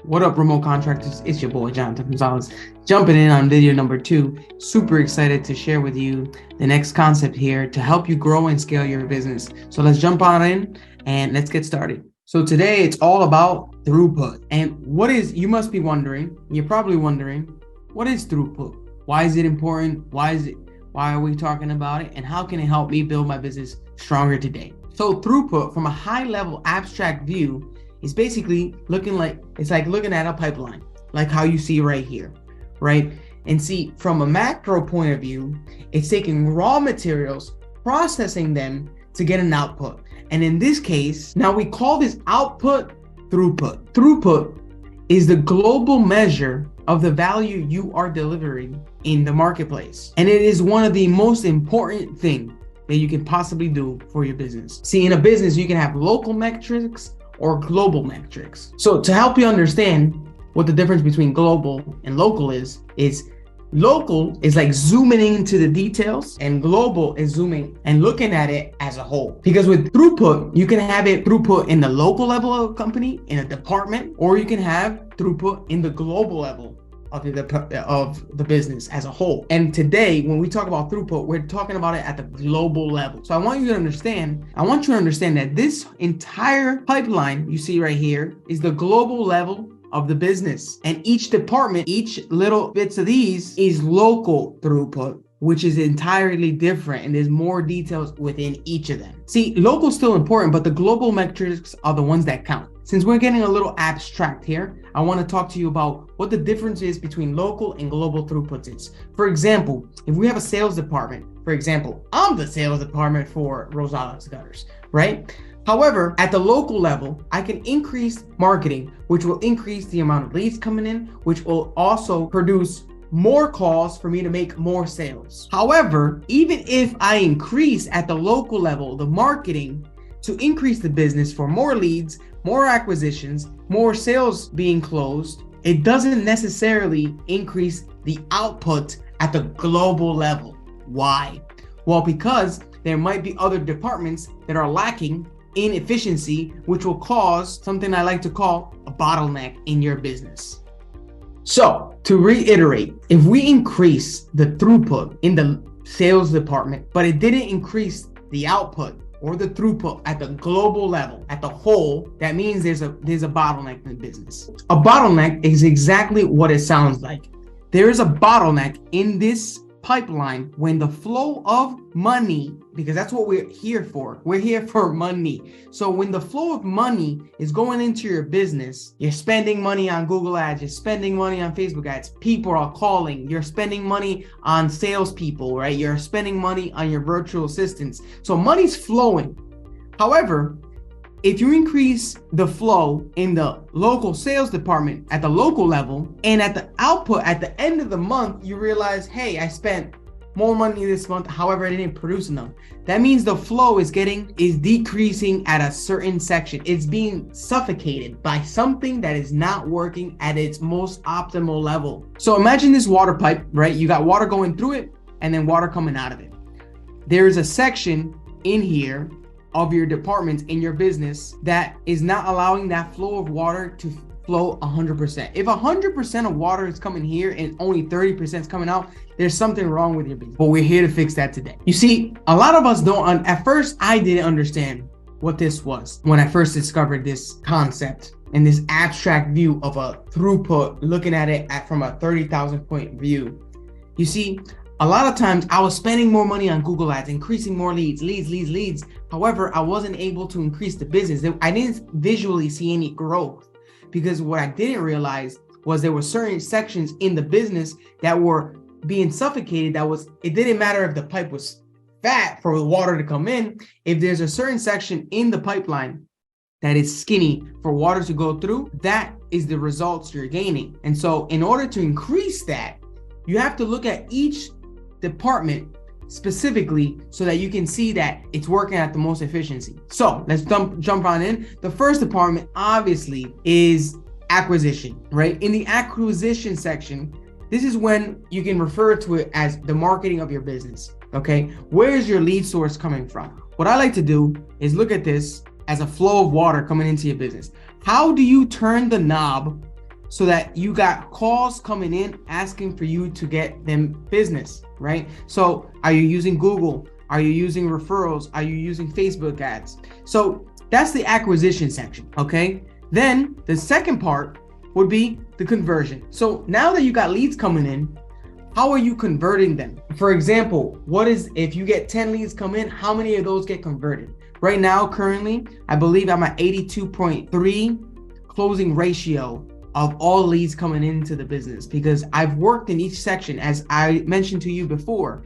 What up, remote contractors? It's your boy Jonathan Gonzalez, jumping in on video number 2. Super excited to share with you the next concept here to help you grow and scale your business. So let's jump on in and let's get started. So today it's all about throughput. And you must be wondering, you're probably wondering, what is throughput? Why is it important? Why are we talking about it? And how can it help me build my business stronger today? So throughput, from a high level abstract view, is basically looking at a pipeline, like how you see right here, right? And see, from a macro point of view, it's taking raw materials, processing them to get an output. And in this case, now we call this output throughput. Throughput is the global measure of the value you are delivering in the marketplace. And it is one of the most important things that you can possibly do for your business. See, in a business, you can have local metrics or global metrics. So to help you understand what the difference between global and local is local is like zooming into the details, and global is zooming and looking at it as a whole. Because with throughput, you can have it throughput in the local level of a company, in a department, or you can have throughput in the global level of the business as a whole. And today, when we talk about throughput, we're talking about it at the global level. So I want you to understand that this entire pipeline you see right here is the global level of the business. And each department, each little bits of these is local throughput, which is entirely different. And there's more details within each of them. See, local is still important, but the global metrics are the ones that count. Since we're getting a little abstract here, I want to talk to you about what the difference is between local and global throughputs is. For example, if we have a sales department, for example, I'm the sales department for Rosales Gutters, right? However, at the local level, I can increase marketing, which will increase the amount of leads coming in, which will also produce more calls for me to make more sales. However, even if I increase at the local level, the marketing to increase the business for more leads, more acquisitions, more sales being closed, it doesn't necessarily increase the output at the global level. Why? Well, because there might be other departments that are lacking in efficiency, which will cause something I like to call a bottleneck in your business. So to reiterate, if we increase the throughput in the sales department, but it didn't increase the output or the throughput at the global level, at the whole, that means there's a bottleneck in the business. A bottleneck is exactly what it sounds like. There is a bottleneck in this pipeline when the flow of money, because that's what we're here for. We're here for money. So when the flow of money is going into your business, you're spending money on Google ads, you're spending money on Facebook ads, people are calling, you're spending money on salespeople, right? You're spending money on your virtual assistants. So money's flowing. However, if you increase the flow in the local sales department at the local level, and at the output at the end of the month, you realize, hey, I spent more money this month, however, I didn't produce enough. That means the flow is decreasing at a certain section. It's being suffocated by something that is not working at its most optimal level. So imagine this water pipe, right? You got water going through it and then water coming out of it. There's a section in here of your department in your business that is not allowing that flow of water to flow 100%. If 100% of water is coming here and only 30% is coming out, there's something wrong with your business. But we're here to fix that today. You see, a lot of us don't, at first I didn't understand what this was when I first discovered this concept and this abstract view of a throughput, looking at it from a 30,000 point view. You see, a lot of times I was spending more money on Google ads, increasing more leads. However, I wasn't able to increase the business. I didn't visually see any growth because what I didn't realize was there were certain sections in the business that were being suffocated. It didn't matter if the pipe was fat for the water to come in. If there's a certain section in the pipeline that is skinny for water to go through, that is the results you're gaining. And so in order to increase that, you have to look at each department specifically so that you can see that it's working at the most efficiency. So let's jump on in. The first department obviously is acquisition, right? In the acquisition section, this is when you can refer to it as the marketing of your business. Okay, where is your lead source coming from? What I like to do is look at this as a flow of water coming into your business. How do you turn the knob so that you got calls coming in asking for you to get them business, right? So are you using Google? Are you using referrals? Are you using Facebook ads? So that's the acquisition section, okay? Then the second part would be the conversion. So now that you got leads coming in, how are you converting them? For example, if you get 10 leads come in, how many of those get converted? Right now, currently, I believe I'm at 82.3 closing ratio of all leads coming into the business, because I've worked in each section, as I mentioned to you before.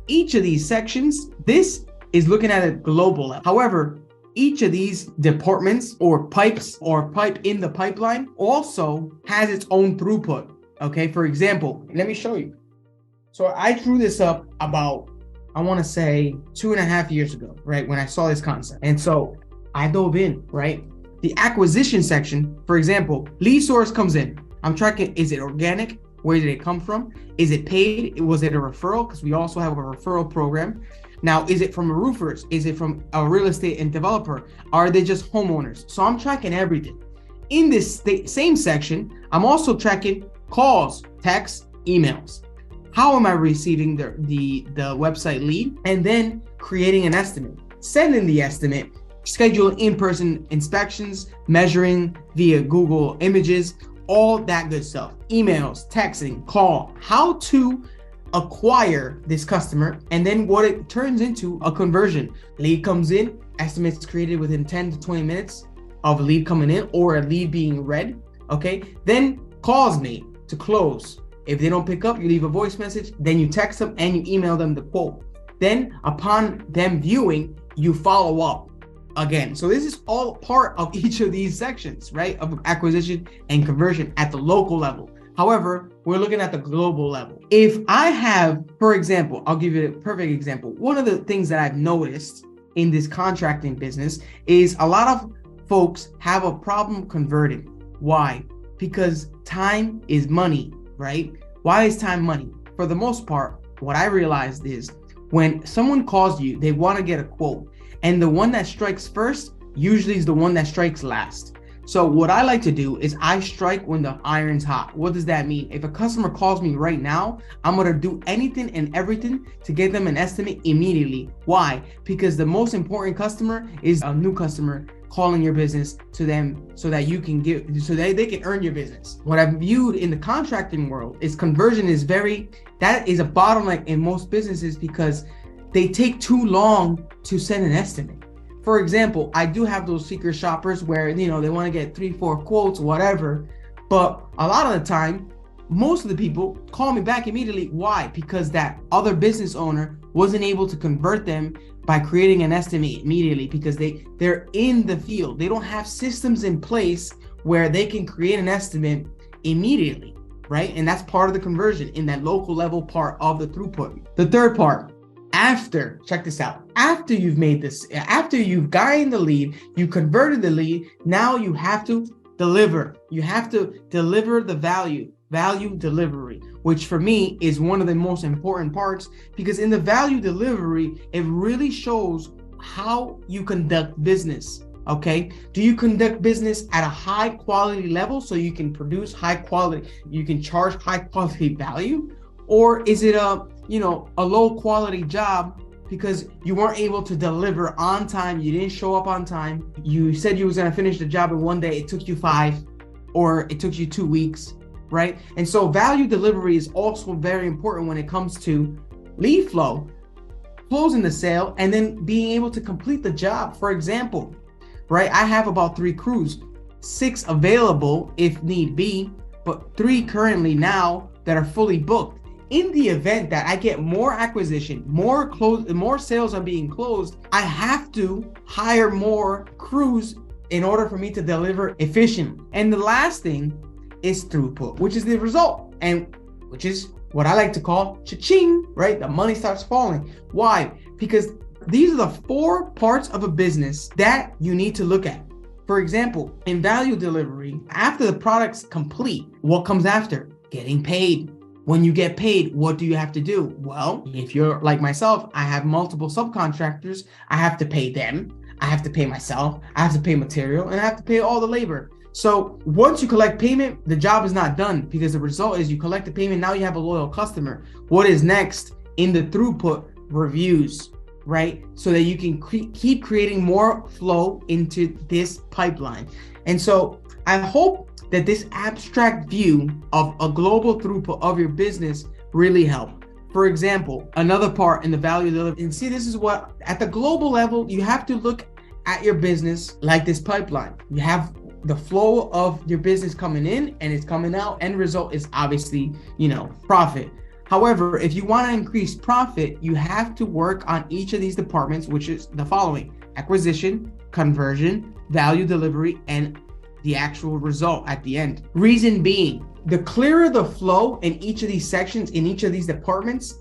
Each of these sections, this is looking at a global level. However, each of these departments or pipe in the pipeline also has its own throughput. Okay, for example, let me show you. So I drew this up about, I want to say 2.5 years ago, right? When I saw this concept. And so I dove in, right? The acquisition section, for example, lead source comes in. I'm tracking, is it organic? Where did it come from? Is it paid? Was it a referral? Because we also have a referral program. Now, is it from roofers? Is it from a real estate and developer? Are they just homeowners? So I'm tracking everything. In this same section, I'm also tracking calls, texts, emails. How am I receiving the website lead? And then creating an estimate, sending the estimate, scheduling in-person inspections, measuring via Google Images, all that good stuff. Emails, texting, call, how to acquire this customer, and then what it turns into a conversion. Lead comes in, estimates created within 10 to 20 minutes of a lead coming in or a lead being read. Okay, then calls made to close. If they don't pick up, you leave a voice message, then you text them and you email them the quote. Then upon them viewing, you follow up again. So this is all part of each of these sections, right? Of acquisition and conversion at the local level. However, we're looking at the global level. If I have, for example, I'll give you a perfect example. One of the things that I've noticed in this contracting business is a lot of folks have a problem converting. Why? Because time is money, right? Why is time money? For the most part, what I realized is when someone calls you, they want to get a quote, and the one that strikes first usually is the one that strikes last. So what I like to do is I strike when the iron's hot. What does that mean? If a customer calls me right now, I'm going to do anything and everything to get them an estimate immediately. Why? Because the most important customer is a new customer calling your business to them so that you can they can earn your business. What I've viewed in the contracting world is conversion that is a bottleneck in most businesses because they take too long to send an estimate. For example, I do have those secret shoppers where, they want to get 3-4 quotes, whatever. But a lot of the time, most of the people call me back immediately. Why? Because that other business owner wasn't able to convert them by creating an estimate immediately, because they're in the field. They don't have systems in place where they can create an estimate immediately, right? And that's part of the conversion in that local level part of the throughput. The third part, check this out. After you've made this, after you've gotten the lead, you converted the lead, now you have to deliver. You have to deliver the value delivery, which for me is one of the most important parts, because in the value delivery, it really shows how you conduct business. Okay. Do you conduct business at a high quality level so you can produce high quality, you can charge high quality value? Or is it a low quality job because you weren't able to deliver on time? You didn't show up on time. You said you was going to finish the job in one day. It took you 5, or it took you 2 weeks, right? And so value delivery is also very important when it comes to lead flow, closing the sale, and then being able to complete the job. For example, right? I have about 3 crews, 6 available if need be, but 3 currently now that are fully booked. In the event that I get more acquisition, more sales are being closed, I have to hire more crews in order for me to deliver efficiently. And the last thing is throughput, which is the result, and which is what I like to call cha-ching, right? The money starts falling. Why? Because these are the 4 parts of a business that you need to look at. For example, in value delivery, after the product's complete, what comes after? Getting paid. When you get paid, what do you have to do? Well, if you're like myself, I have multiple subcontractors. I have to pay them. I have to pay myself. I have to pay material, and I have to pay all the labor. So once you collect payment, the job is not done, because the result is you collect the payment. Now you have a loyal customer. What is next in the throughput? Reviews, right? So that you can keep creating more flow into this pipeline. And so I hope that this abstract view of a global throughput of your business really helped. For example, another part in the value delivery, and see, this is what at the global level, you have to look at your business like this pipeline. You have the flow of your business coming in and it's coming out. End result is obviously, profit. However, if you want to increase profit, you have to work on each of these departments, which is the following: acquisition, conversion, value delivery, and the actual result at the end. Reason being, the clearer the flow in each of these sections, in each of these departments,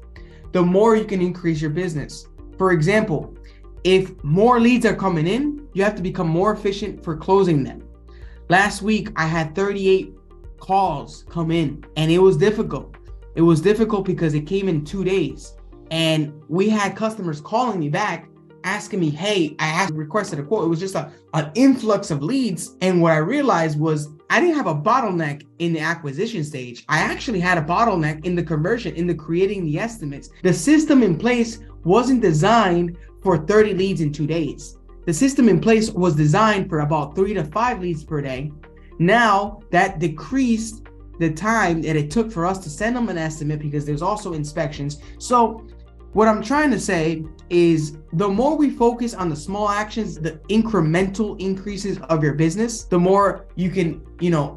the more you can increase your business. For example, if more leads are coming in, you have to become more efficient for closing them. Last week, I had 38 calls come in, and it was difficult. It was difficult because it came in 2 days, and we had customers calling me back asking me, hey, requested a quote. It was just an influx of leads. And what I realized was I didn't have a bottleneck in the acquisition stage. I actually had a bottleneck in the conversion, in the creating the estimates. The system in place wasn't designed for 30 leads in 2 days. The system in place was designed for about 3 to 5 leads per day. Now that decreased the time that it took for us to send them an estimate, because there's also inspections. So what I'm trying to say is, the more we focus on the small actions, the incremental increases of your business, the more you can,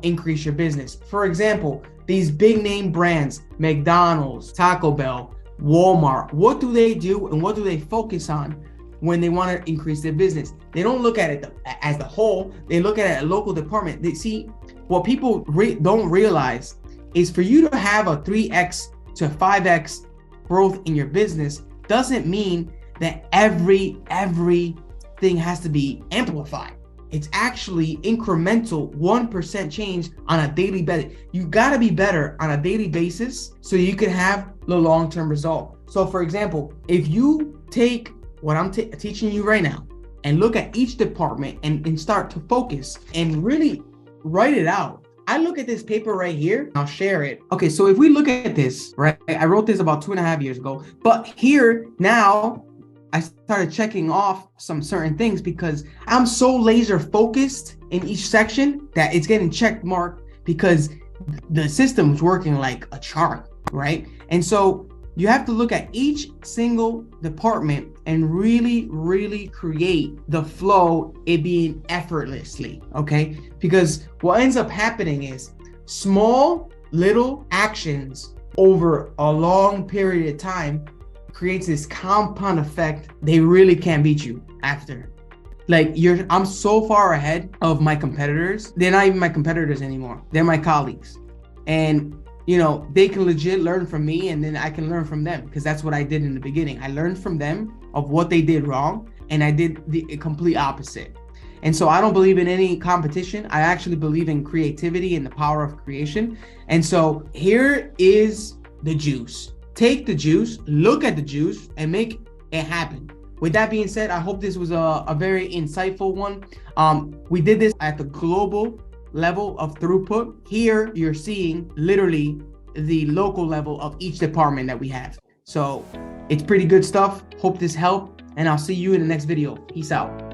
increase your business. For example, these big name brands, McDonald's, Taco Bell, Walmart, what do they do and what do they focus on when they want to increase their business? They don't look at it as the whole. They look at it as a local department. They see what people don't realize is, for you to have a 3x to 5x growth in your business doesn't mean that everything has to be amplified. It's actually incremental 1% change on a daily basis. You got to be better on a daily basis so you can have the long-term result. So for example, if you take what I'm teaching you right now and look at each department and start to focus and really write it out. I look at this paper right here. I'll share it. Okay, so if we look at this, right? I wrote this about 2.5 years ago, but here now I started checking off some certain things because I'm so laser focused in each section that it's getting check marked because the system's working like a chart, right? And so you have to look at each single department and really create the flow, it being effortlessly, okay? Because what ends up happening is small little actions over a long period of time creates this compound effect. They really can't beat you after. Like I'm so far ahead of my competitors. They're not even my competitors anymore. They're my colleagues. And they can legit learn from me, and then I can learn from them, because that's what I did in the beginning. I learned from them of what they did wrong, and I did the complete opposite. And so I don't believe in any competition. I actually believe in creativity and the power of creation. And so here is the juice. Take the juice, look at the juice, and make it happen. With that being said, I hope this was a very insightful one. We did this at the global level of throughput. Here you're seeing literally the local level of each department that we have. So it's pretty good stuff. Hope this helped, and I'll see you in the next video. Peace out.